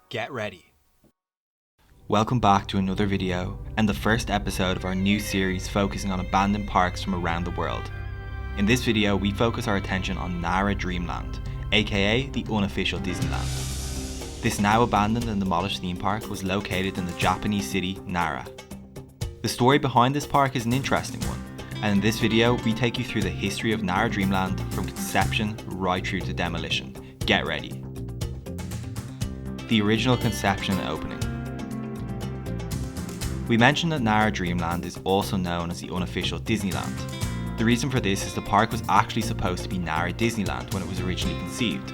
Get ready. Welcome back to another video and the first episode of our new series focusing on abandoned parks from around the world. In this video we focus our attention on Nara Dreamland, aka the unofficial Disneyland. This now abandoned and demolished theme park was located in the Japanese city Nara. The story behind this park is an interesting one, and in this video we take you through the history of Nara Dreamland from conception right through to demolition. Get ready. The original conception and opening. We mentioned that Nara Dreamland is also known as the unofficial Disneyland. The reason for this is the park was actually supposed to be Nara Disneyland when it was originally conceived.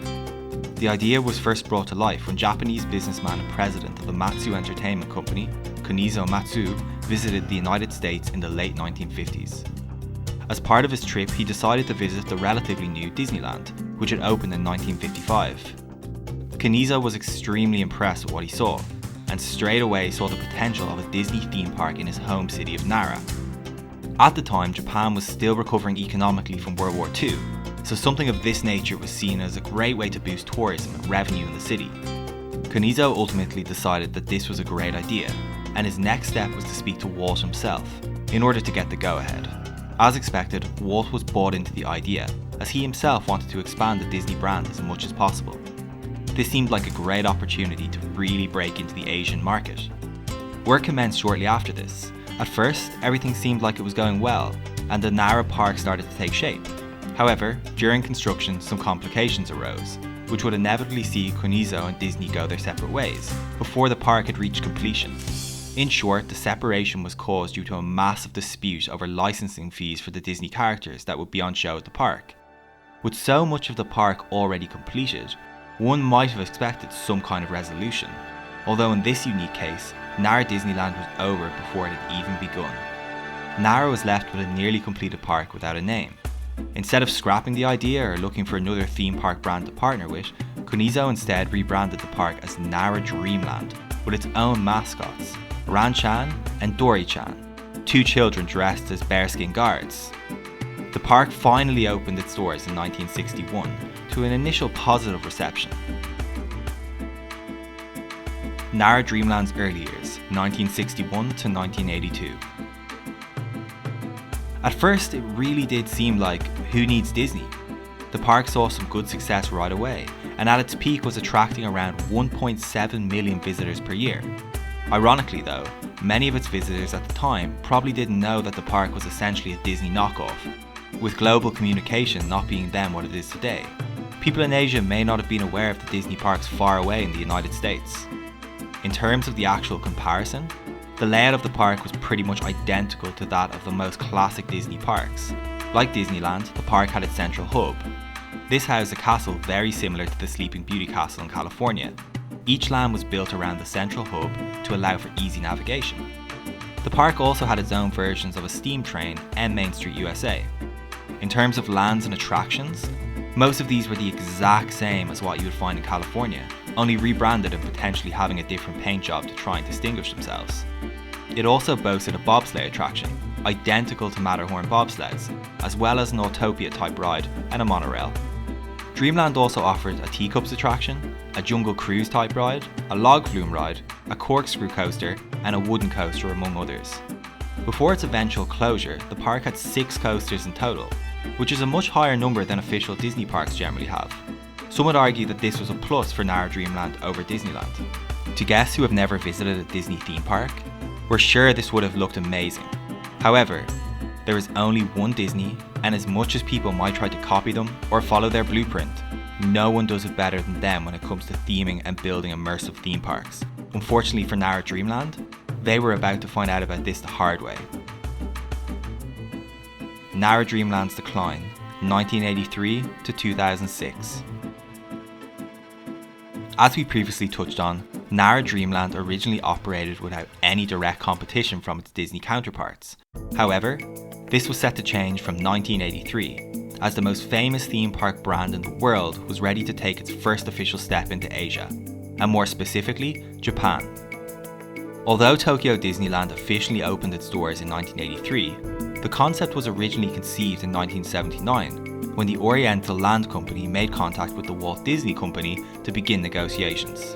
The idea was first brought to life when Japanese businessman and president of the Matsu Entertainment Company, Kunizo Matsu, visited the United States in the late 1950s. As part of his trip, he decided to visit the relatively new Disneyland, which had opened in 1955. Kunizo was extremely impressed with what he saw, and straight away saw the potential of a Disney theme park in his home city of Nara. At the time, Japan was still recovering economically from World War II, so something of this nature was seen as a great way to boost tourism and revenue in the city. Kunizo ultimately decided that this was a great idea, and his next step was to speak to Walt himself, in order to get the go-ahead. As expected, Walt was bought into the idea, as he himself wanted to expand the Disney brand as much as possible. This seemed like a great opportunity to really break into the Asian market. Work commenced shortly after this. At first, everything seemed like it was going well, and the Nara park started to take shape. However, during construction, some complications arose, which would inevitably see Kunizo and Disney go their separate ways, before the park had reached completion. In short, the separation was caused due to a massive dispute over licensing fees for the Disney characters that would be on show at the park. With so much of the park already completed, one might have expected some kind of resolution, although in this unique case, Nara Disneyland was over before it had even begun. Nara was left with a nearly completed park without a name. Instead of scrapping the idea or looking for another theme park brand to partner with, Kunizo instead rebranded the park as Nara Dreamland, with its own mascots, Ran-chan and Dory-chan, two children dressed as bearskin guards. The park finally opened its doors in 1961 to an initial positive reception. Nara Dreamland's early years, 1961 to 1982. At first, it really did seem like, who needs Disney? The park saw some good success right away, and at its peak was attracting around 1.7 million visitors per year. Ironically though, many of its visitors at the time probably didn't know that the park was essentially a Disney knockoff, with global communication not being then what it is today. People in Asia may not have been aware of the Disney parks far away in the United States. In terms of the actual comparison, the layout of the park was pretty much identical to that of the most classic Disney parks. Like Disneyland, the park had its central hub. This housed a castle very similar to the Sleeping Beauty Castle in California. Each land was built around the central hub to allow for easy navigation. The park also had its own versions of a steam train and Main Street USA. In terms of lands and attractions, most of these were the exact same as what you would find in California, only rebranded and potentially having a different paint job to try and distinguish themselves. It also boasted a bobsleigh attraction, identical to Matterhorn bobsleds, as well as an Autopia type ride and a monorail. Dreamland also offered a teacups attraction, a jungle cruise type ride, a log flume ride, a corkscrew coaster, and a wooden coaster among others. Before its eventual closure, the park had 6 coasters in total, which is a much higher number than official Disney parks generally have. Some would argue that this was a plus for Nara Dreamland over Disneyland. To guests who have never visited a Disney theme park, we're sure this would have looked amazing. However, there is only one Disney, and as much as people might try to copy them or follow their blueprint, no one does it better than them when it comes to theming and building immersive theme parks. Unfortunately for Nara Dreamland, they were about to find out about this the hard way. Nara Dreamland's decline, 1983 to 2006. As we previously touched on, Nara Dreamland originally operated without any direct competition from its Disney counterparts. However, this was set to change from 1983, as the most famous theme park brand in the world was ready to take its first official step into Asia, and more specifically, Japan. Although Tokyo Disneyland officially opened its doors in 1983, the concept was originally conceived in 1979, when the Oriental Land Company made contact with the Walt Disney Company to begin negotiations.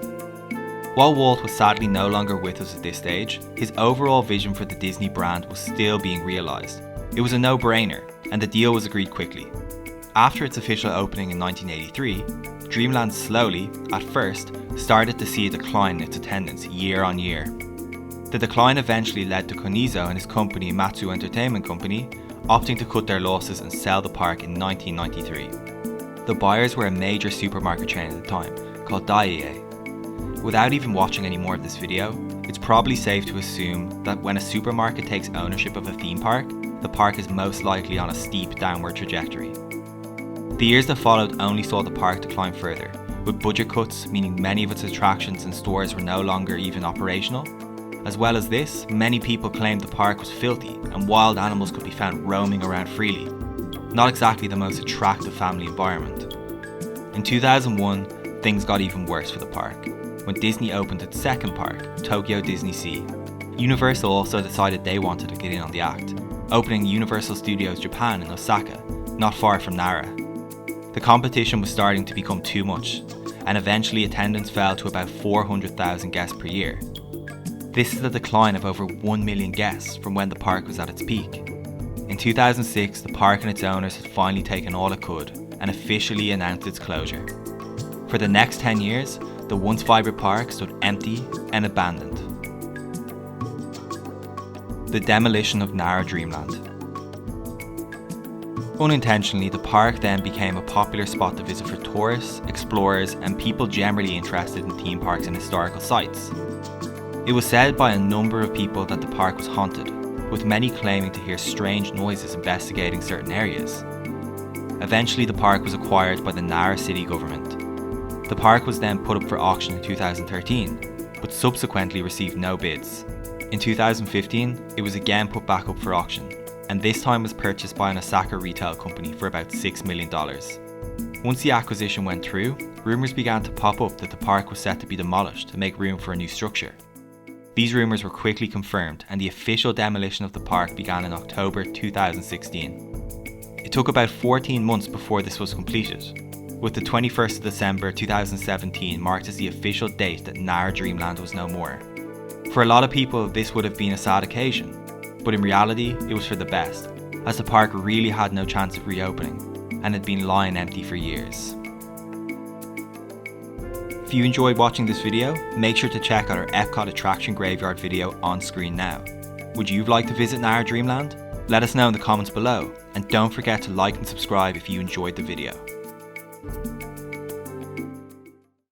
While Walt was sadly no longer with us at this stage, his overall vision for the Disney brand was still being realised. It was a no-brainer, and the deal was agreed quickly. After its official opening in 1983, Dreamland slowly, at first, started to see a decline in its attendance year on year. The decline eventually led to Konizo and his company Matsu Entertainment Company opting to cut their losses and sell the park in 1993. The buyers were a major supermarket chain at the time, called Daiei. Without even watching any more of this video, it's probably safe to assume that when a supermarket takes ownership of a theme park, the park is most likely on a steep downward trajectory. The years that followed only saw the park decline further, with budget cuts meaning many of its attractions and stores were no longer even operational. As well as this, many people claimed the park was filthy and wild animals could be found roaming around freely. Not exactly the most attractive family environment. In 2001, things got even worse for the park, when Disney opened its second park, Tokyo Disney Sea. Universal also decided they wanted to get in on the act, opening Universal Studios Japan in Osaka, not far from Nara. The competition was starting to become too much, and eventually attendance fell to about 400,000 guests per year. This is a decline of over 1 million guests from when the park was at its peak. In 2006, the park and its owners had finally taken all it could and officially announced its closure. For the next 10 years, the once vibrant park stood empty and abandoned. The demolition of Nara Dreamland. Unintentionally, the park then became a popular spot to visit for tourists, explorers, and people generally interested in theme parks and historical sites. It was said by a number of people that the park was haunted, with many claiming to hear strange noises investigating certain areas. Eventually, the park was acquired by the Nara city government. The park was then put up for auction in 2013, but subsequently received no bids. In 2015, it was again put back up for auction, and this time was purchased by an Osaka retail company for about $6 million. Once the acquisition went through, rumours began to pop up that the park was set to be demolished to make room for a new structure. These rumours were quickly confirmed, and the official demolition of the park began in October 2016. It took about 14 months before this was completed, with the 21st of December 2017 marked as the official date that Nara Dreamland was no more. For a lot of people, this would have been a sad occasion, but in reality, it was for the best, as the park really had no chance of reopening, and had been lying empty for years. If you enjoyed watching this video, make sure to check out our Epcot Attraction Graveyard video on screen now. Would you like to visit Nara Dreamland? Let us know in the comments below, and don't forget to like and subscribe if you enjoyed the video.